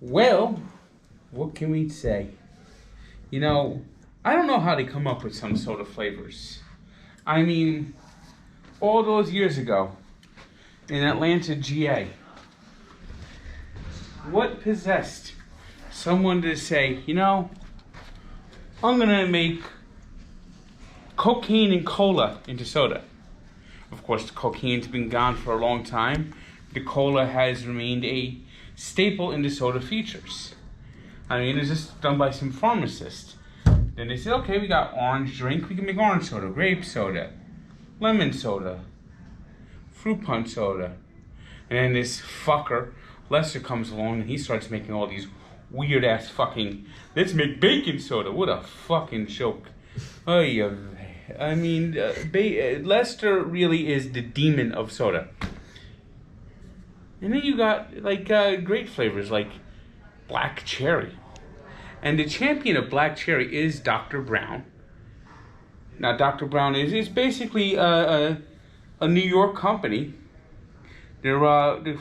Well, what can we say? You know, I don't know how they come up with some soda flavors. I mean, all those years ago in Atlanta, GA, what possessed someone to say, you know, I'm gonna make cocaine and cola into soda? Of course, the cocaine's been gone for a long time. The cola has remained a staple in the soda features. I mean, it's just done by some pharmacist. Then they said, okay, we got orange drink, we can make orange soda, grape soda, lemon soda, fruit punch soda. And then this fucker, Lester, comes along and he starts making all these weird ass fucking, let's make bacon soda. What a fucking joke. Oh yeah. I mean, Lester really is the demon of soda. And then you got like great flavors like black cherry. And the champion of black cherry is Dr. Brown. Now, Dr. Brown is basically a New York company. They're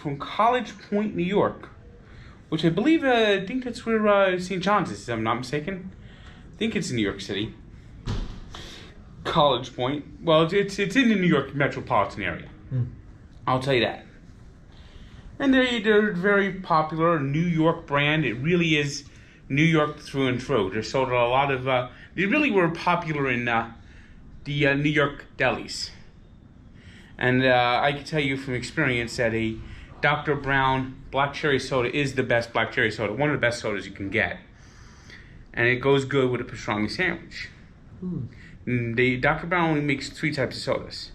from College Point, New York, which I believe, I think that's where St. John's is, if I'm not mistaken. I think it's in New York City. College Point. Well, it's in the New York metropolitan area. I'll tell you that. And they're very popular, New York brand. It really is New York through and through. They're sold at a lot of, they really were popular in the New York delis. And I can tell you from experience that a Dr. Brown black cherry soda is the best black cherry soda, one of the best sodas you can get. And it goes good with a pastrami sandwich. Dr. Brown only makes 3 types of sodas,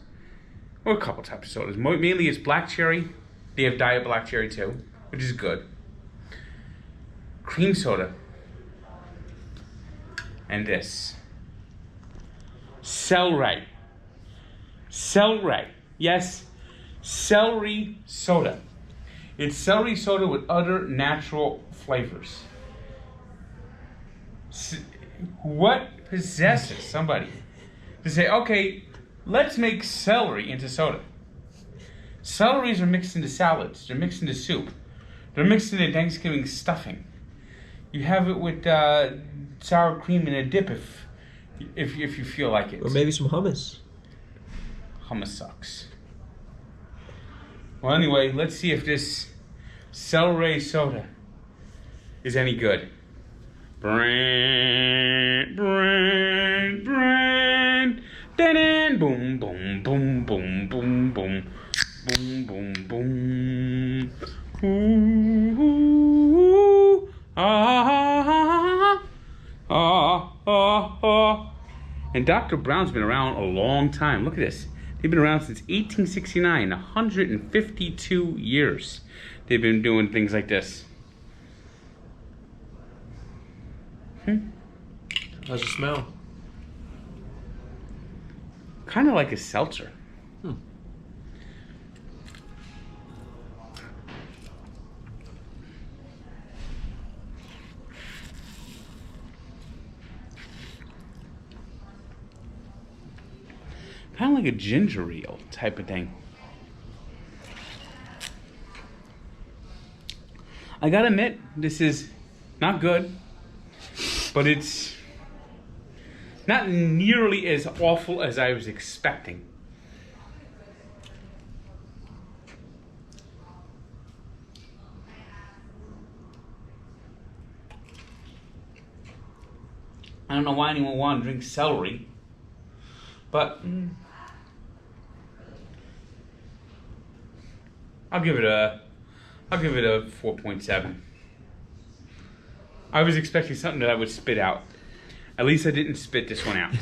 or a couple types of sodas. Mainly it's black cherry. They have diet black cherry too, which is good. Cream soda. And this. Cel-Ray. Cel-Ray. Yes, Celery Soda. It's celery soda with other natural flavors. What possesses somebody to say, okay, let's make celery into soda? Celeries are mixed into salads. They're mixed into soup. They're mixed into Thanksgiving stuffing. You have it with sour cream and a dip if you feel like it. Or maybe some hummus. Hummus sucks. Well, anyway, let's see if this Celery Soda is any good. Brand, da-dan, boom, boom, boom, boom, boom, boom, boom, boom, boom. Ooh, ooh, ah, ah, ah, ah. And Dr. Brown's been around a long time. Look at this. They've been around since 1869, 152 years. They've been doing things like this. How's it smell? Kind of like a seltzer. Kind of like a ginger ale type of thing. I gotta admit, this is not good, but it's not nearly as awful as I was expecting. I don't know why anyone would want to drink celery, but I'll give it a 4.7. I was expecting something that I would spit out. At least I didn't spit this one out.